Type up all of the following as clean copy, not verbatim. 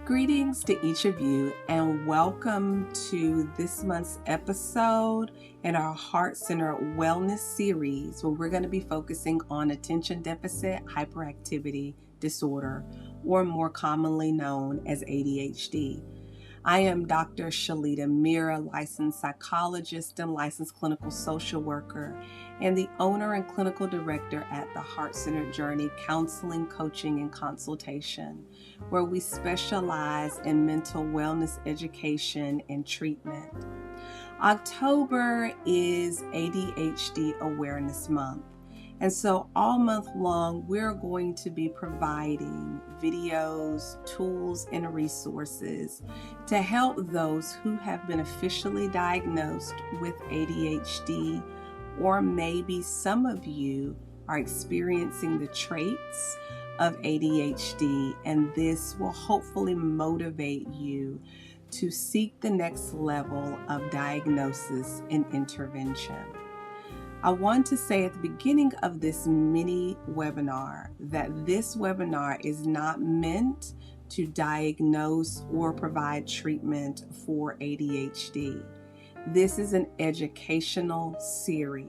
Greetings to each of you, and welcome to this month's episode in our Heart-Centered Wellness series, where we're going to be focusing on attention deficit hyperactivity disorder, or more commonly known as ADHD. I am Dr. Shalita Mira, licensed psychologist and licensed clinical social worker, and the owner and clinical director at the Heart-Centered Journey Counseling, Coaching, and Consultation, where we specialize in mental wellness education and treatment. October is ADHD Awareness Month. And so all month long, we're going to be providing videos, tools, and resources to help those who have been officially diagnosed with ADHD, or maybe some of you are experiencing the traits of ADHD, and this will hopefully motivate you to seek the next level of diagnosis and intervention. I want to say at the beginning of this mini webinar that this webinar is not meant to diagnose or provide treatment for ADHD. This is an educational series.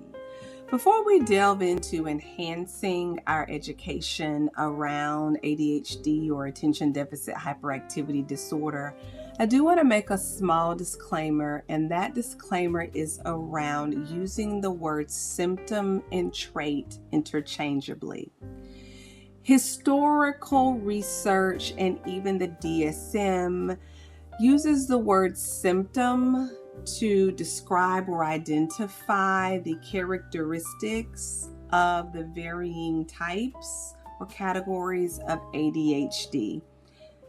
Before we delve into enhancing our education around ADHD or attention deficit hyperactivity disorder, I do want to make a small disclaimer, and that disclaimer is around using the words symptom and trait interchangeably. Historical research and even the DSM uses the word symptom to describe or identify the characteristics of the varying types or categories of ADHD.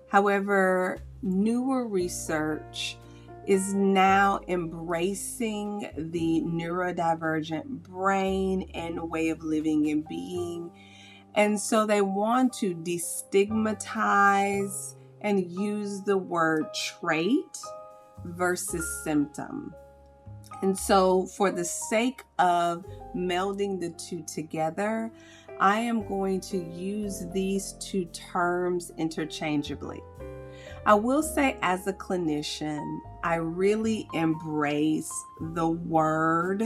However, newer research is now embracing the neurodivergent brain and way of living and being. And so they want to destigmatize and use the word trait versus symptom. And so for the sake of melding the two together, I am going to use these two terms interchangeably. I will say, as a clinician, I really embrace the word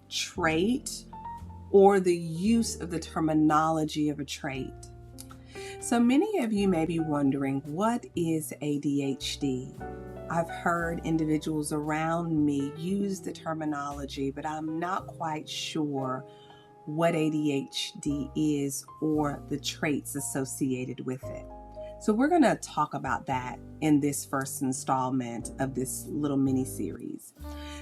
trait or the use of the terminology of a trait. So many of you may be wondering, what is ADHD? I've heard individuals around me use the terminology, but I'm not quite sure what ADHD is or the traits associated with it. So we're going to talk about that in this first installment of this little mini series.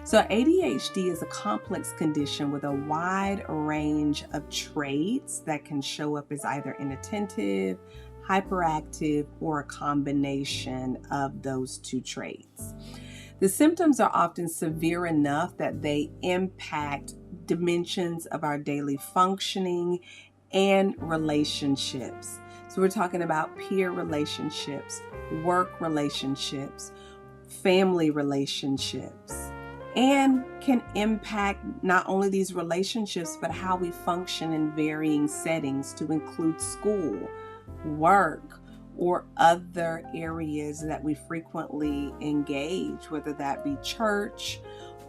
So ADHD is a complex condition with a wide range of traits that can show up as either inattentive, hyperactive, or a combination of those two traits. The symptoms are often severe enough that they impact dimensions of our daily functioning and relationships. So we're talking about peer relationships, work relationships, family relationships, and can impact not only these relationships, but how we function in varying settings, to include school, work, or other areas that we frequently engage, whether that be church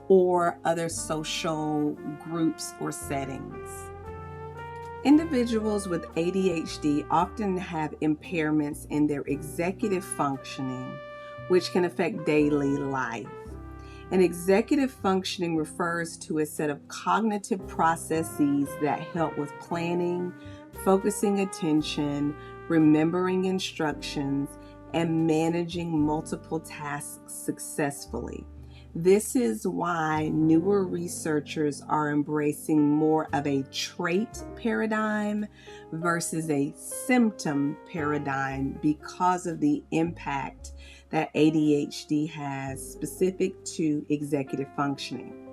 or other social groups or settings. Individuals with ADHD often have impairments in their executive functioning, which can affect daily life. And executive functioning refers to a set of cognitive processes that help with planning, focusing attention, remembering instructions, and managing multiple tasks successfully. This is why newer researchers are embracing more of a trait paradigm versus a symptom paradigm because of the impact that ADHD has specific to executive functioning.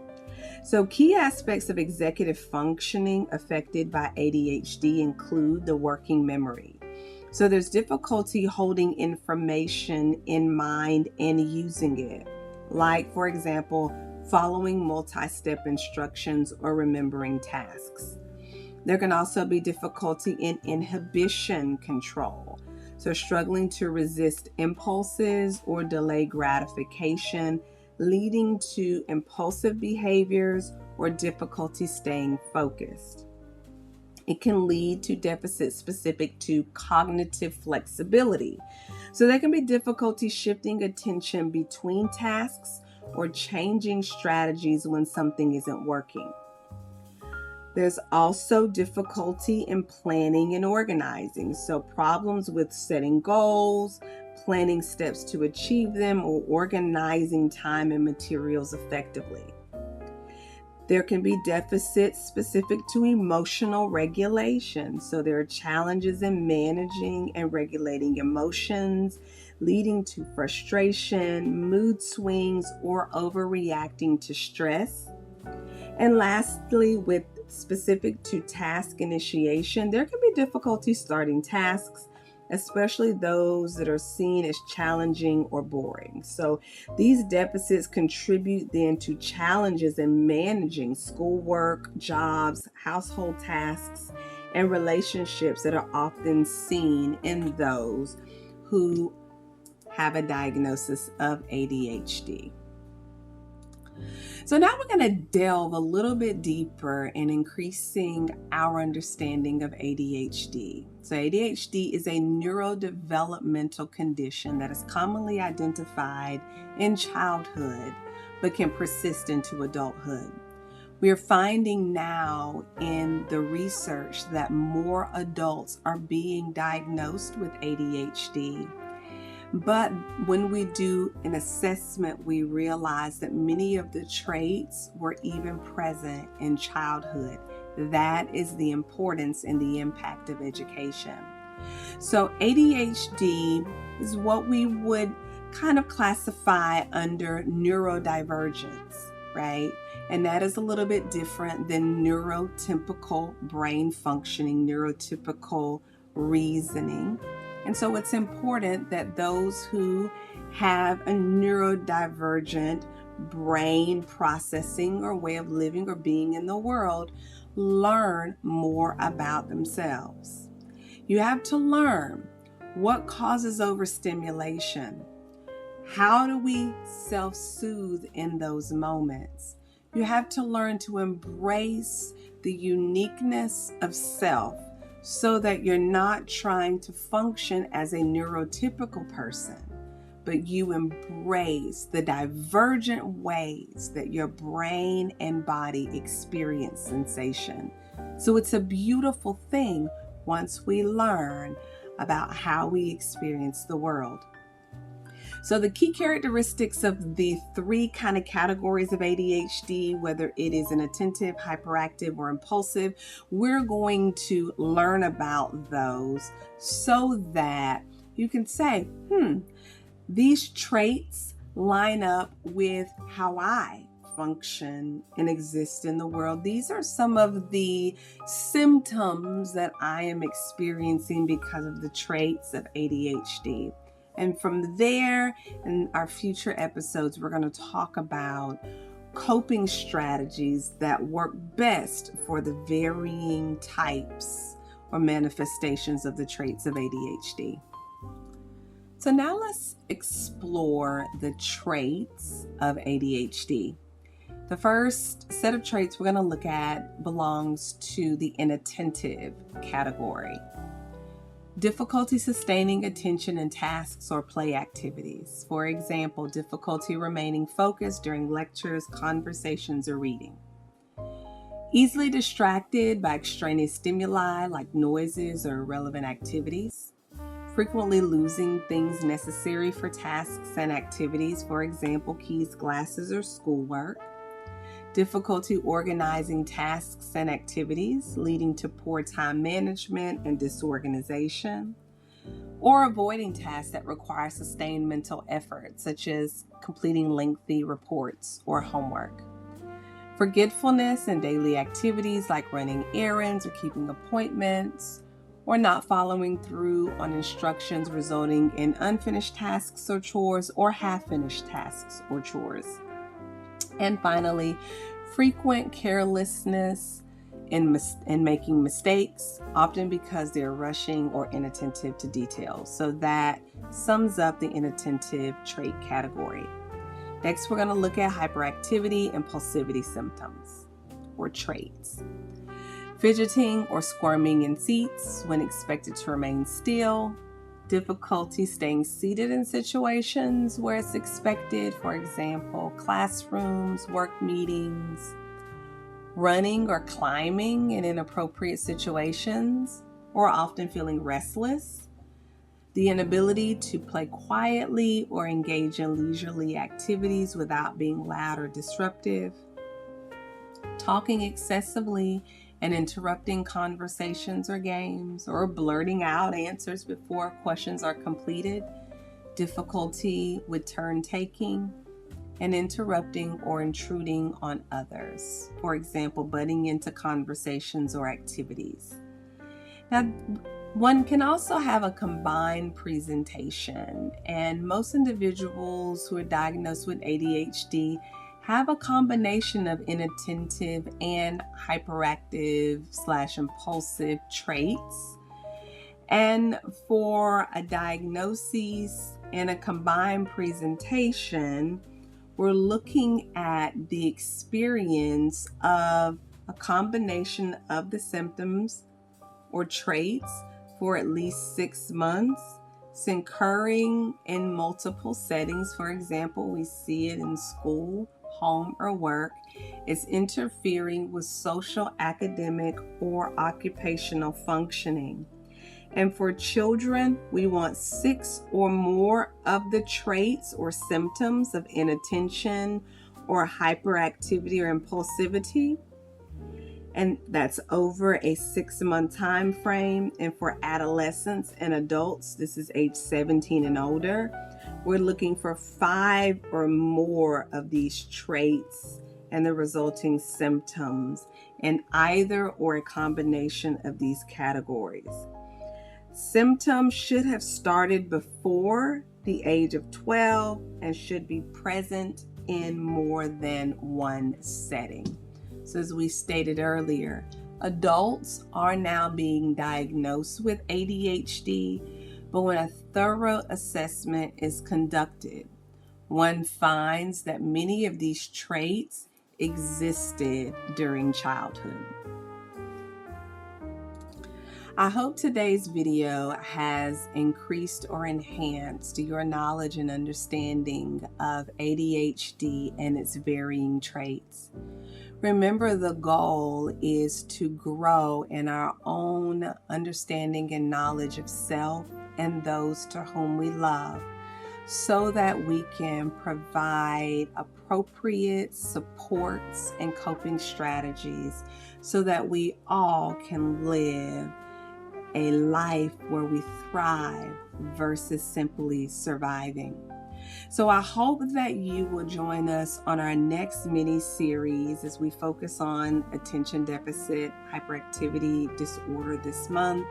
So key aspects of executive functioning affected by ADHD include the working memory. So there's difficulty holding information in mind and using it. Like, for example, following multi-step instructions or remembering tasks. There can also be difficulty in inhibition control. So struggling to resist impulses or delay gratification, leading to impulsive behaviors or difficulty staying focused. It can lead to deficits specific to cognitive flexibility. So there can be difficulty shifting attention between tasks or changing strategies when something isn't working. There's also difficulty in planning and organizing. So problems with setting goals, planning steps to achieve them, or organizing time and materials effectively. There can be deficits specific to emotional regulation. So there are challenges in managing and regulating emotions, leading to frustration, mood swings, or overreacting to stress. And lastly, with specific to task initiation, there can be difficulty starting tasks, especially those that are seen as challenging or boring. So these deficits contribute then to challenges in managing schoolwork, jobs, household tasks, and relationships that are often seen in those who have a diagnosis of ADHD. So now we're going to delve a little bit deeper in increasing our understanding of ADHD. So ADHD is a neurodevelopmental condition that is commonly identified in childhood, but can persist into adulthood. We are finding now in the research that more adults are being diagnosed with ADHD. But when we do an assessment, we realize that many of the traits were even present in childhood. That is the importance and the impact of education. So ADHD is what we would kind of classify under neurodivergence, right? And that is a little bit different than neurotypical brain functioning, neurotypical reasoning. And so it's important that those who have a neurodivergent brain processing or way of living or being in the world learn more about themselves. You have to learn what causes overstimulation. How do we self-soothe in those moments? You have to learn to embrace the uniqueness of self, so that you're not trying to function as a neurotypical person, but you embrace the divergent ways that your brain and body experience sensation. So it's a beautiful thing once we learn about how we experience the world. So the key characteristics of the three kind of categories of ADHD, whether it is inattentive, hyperactive, or impulsive, we're going to learn about those so that you can say, these traits line up with how I function and exist in the world. These are some of the symptoms that I am experiencing because of the traits of ADHD. And from there, in our future episodes, we're going to talk about coping strategies that work best for the varying types or manifestations of the traits of ADHD. So now let's explore the traits of ADHD. The first set of traits we're going to look at belongs to the inattentive category. Difficulty sustaining attention in tasks or play activities. For example, difficulty remaining focused during lectures, conversations, or reading. Easily distracted by extraneous stimuli like noises or irrelevant activities. Frequently losing things necessary for tasks and activities, for example, keys, glasses, or schoolwork. Difficulty organizing tasks and activities, leading to poor time management and disorganization, or avoiding tasks that require sustained mental effort, such as completing lengthy reports or homework. Forgetfulness in daily activities like running errands or keeping appointments, or not following through on instructions, resulting in unfinished tasks or chores, or half-finished tasks or chores. And finally, frequent carelessness in making mistakes, often because they're rushing or inattentive to details. So that sums up the inattentive trait category. Next, we're going to look at hyperactivity, impulsivity symptoms or traits. Fidgeting or squirming in seats when expected to remain still. Difficulty staying seated in situations where it's expected, for example, classrooms, work meetings. Running or climbing in inappropriate situations, or often feeling restless. The inability to play quietly or engage in leisurely activities without being loud or disruptive. Talking excessively and interrupting conversations or games, or blurting out answers before questions are completed. Difficulty with turn taking. And interrupting or intruding on others. For example, butting into conversations or activities. Now, one can also have a combined presentation, and most individuals who are diagnosed with ADHD have a combination of inattentive and hyperactive/impulsive traits. And for a diagnosis and a combined presentation, we're looking at the experience of a combination of the symptoms or traits for at least 6 months. It's occurring in multiple settings. For example, we see it in school, home, or work. It's interfering with social, academic, or occupational functioning. And for children, we want 6 or more of the traits or symptoms of inattention or hyperactivity or impulsivity. And that's over a 6-month time frame. And for adolescents and adults, this is age 17 and older, we're looking for 5 or more of these traits and the resulting symptoms in either or a combination of these categories. Symptoms should have started before the age of 12 and should be present in more than one setting. So as we stated earlier, adults are now being diagnosed with ADHD, but when a thorough assessment is conducted, one finds that many of these traits existed during childhood. I hope today's video has increased or enhanced your knowledge and understanding of ADHD and its varying traits. Remember, the goal is to grow in our own understanding and knowledge of self and those to whom we love, so that we can provide appropriate supports and coping strategies so that we all can live a life where we thrive versus simply surviving. So I hope that you will join us on our next mini series as we focus on attention deficit hyperactivity disorder this month,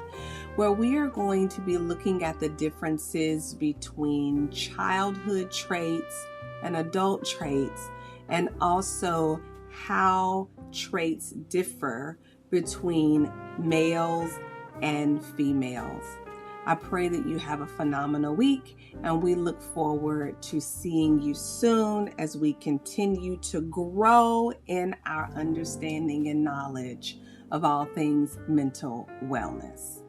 where we are going to be looking at the differences between childhood traits and adult traits, and also how traits differ between males and females. I pray that you have a phenomenal week, and we look forward to seeing you soon as we continue to grow in our understanding and knowledge of all things mental wellness.